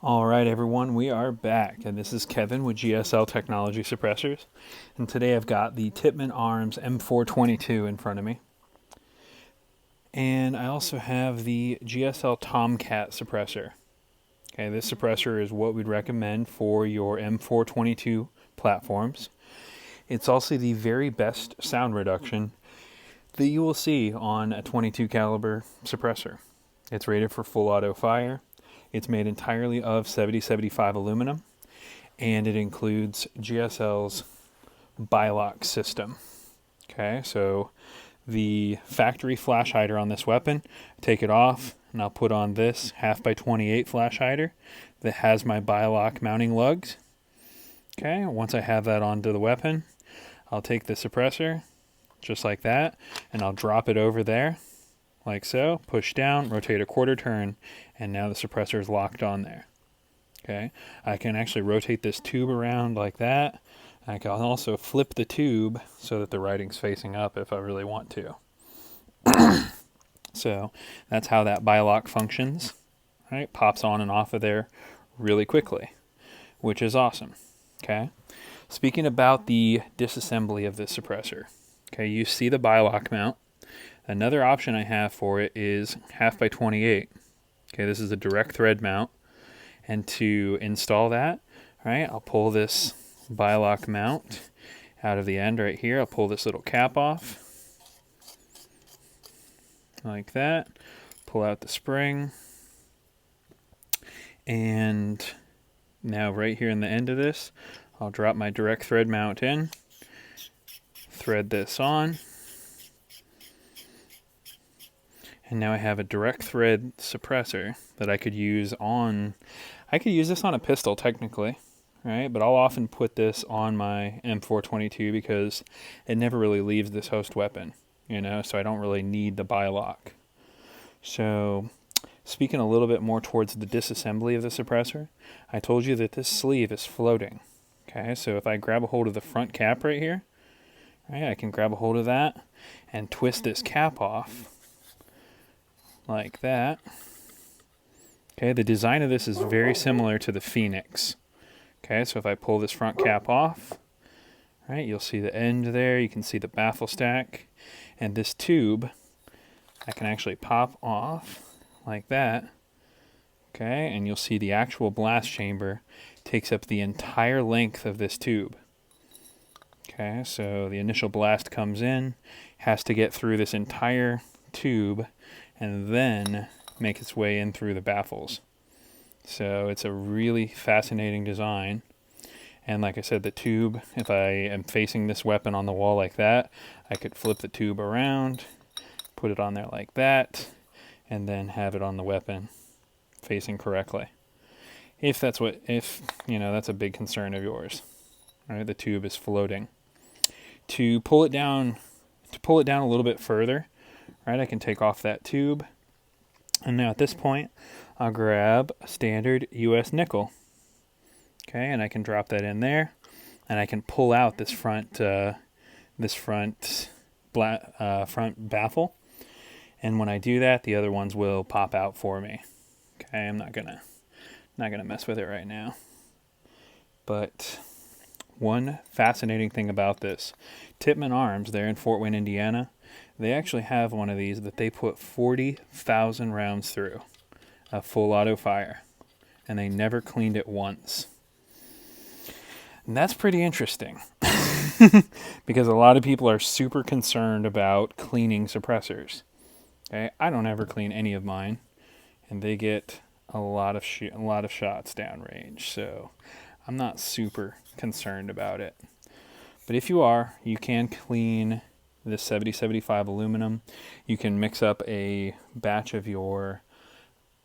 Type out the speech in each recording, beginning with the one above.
All right, everyone, we are back, and this is Kevin with GSL Technology Suppressors, and today I've got the Tippmann Arms M422 in front of me, and I also have the GSL Tomcat Suppressor. Okay, this suppressor is what we'd recommend for your M422 platforms. It's also the very best sound reduction that you will see on a 22 caliber suppressor. It's rated for full auto fire. It's made entirely of 7075 aluminum, and it includes GSL's BiLock system. Okay, so the factory flash hider on this weapon, take it off, and I'll put on this 1/2x28 flash hider that has my BiLock mounting lugs. Okay, once I have that onto the weapon, I'll take the suppressor, just like that, and I'll drop it over there, like so, push down, rotate a quarter turn, and now the suppressor is locked on there. Okay, I can actually rotate this tube around like that. I can also flip the tube so that the writing's facing up if I really want to. So that's how that BiLock functions. Right, pops on and off of there really quickly, which is awesome. Okay, speaking about the disassembly of this suppressor. Okay, you see the BiLock mount. Another option I have for it is 1/2x28. Okay, this is a direct thread mount, and to install that, right, I'll pull this BiLock mount out of the end right here. I'll pull this little cap off, like that, pull out the spring, and now right here in the end of this, I'll drop my direct thread mount in, thread this on, and now I have a direct thread suppressor that I could use on, I could use this on a pistol technically, right? But I'll often put this on my M422 because it never really leaves this host weapon, you know, so I don't really need the BiLock. So speaking a little bit more towards the disassembly of the suppressor, I told you that this sleeve is floating. Okay, so if I grab a hold of the front cap right here, right, I can grab a hold of that and twist this cap off like that. Okay, the design of this is very similar to the Phoenix. Okay, so if I pull this front cap off, right, you'll see the end there, you can see the baffle stack, and this tube I can actually pop off like that. Okay, and you'll see the actual blast chamber takes up the entire length of this tube. Okay, so the initial blast comes in, has to get through this entire tube, and then make its way in through the baffles. So it's a really fascinating design. And like I said, the tube, if I am facing this weapon on the wall like that, I could flip the tube around, put it on there like that, and then have it on the weapon facing correctly. If that's you know, that's a big concern of yours. Right, the tube is floating. To pull it down a little bit further, right, I can take off that tube, and now at this point I'll grab a standard US nickel. Okay, and I can drop that in there, and I can pull out this front front baffle, and when I do that, the other ones will pop out for me. Okay, I'm not gonna mess with it right now. But one fascinating thing about this, Tippmann Arms, they're in Fort Wayne, Indiana. They actually have one of these that they put 40,000 rounds through, a full auto fire, and they never cleaned it once. And that's pretty interesting because a lot of people are super concerned about cleaning suppressors. Okay, I don't ever clean any of mine, and they get a lot of shots downrange, so I'm not super concerned about it. But if you are, you can clean this 7075 aluminum. You can mix up a batch of your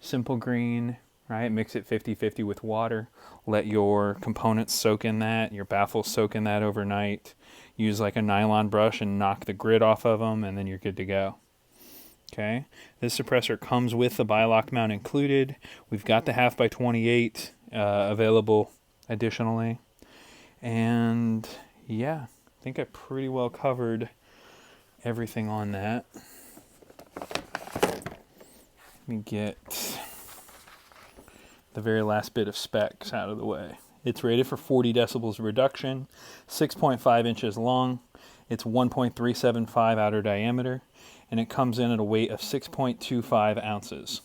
simple green, right? Mix it 50-50 with water. Let your components soak in that, your baffles soak in that overnight. Use like a nylon brush and knock the grit off of them, and then you're good to go. Okay, this suppressor comes with the BiLock mount included. We've got the 1/2x28 available additionally. And yeah, I think I pretty well covered everything on that. Let me get the very last bit of specs out of the way. It's rated for 40 decibels reduction, 6.5 inches long, it's 1.375 outer diameter, and it comes in at a weight of 6.25 ounces.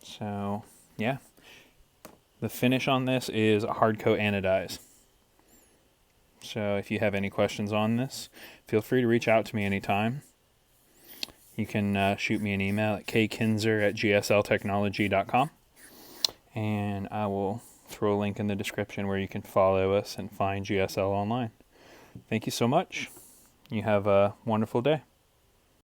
So, yeah. The finish on this is hard coat anodize. So if you have any questions on this, feel free to reach out to me anytime. You can shoot me an email at kkinzer@gsltechnology.com, and I will throw a link in the description where you can follow us and find GSL online. Thank you so much. You have a wonderful day.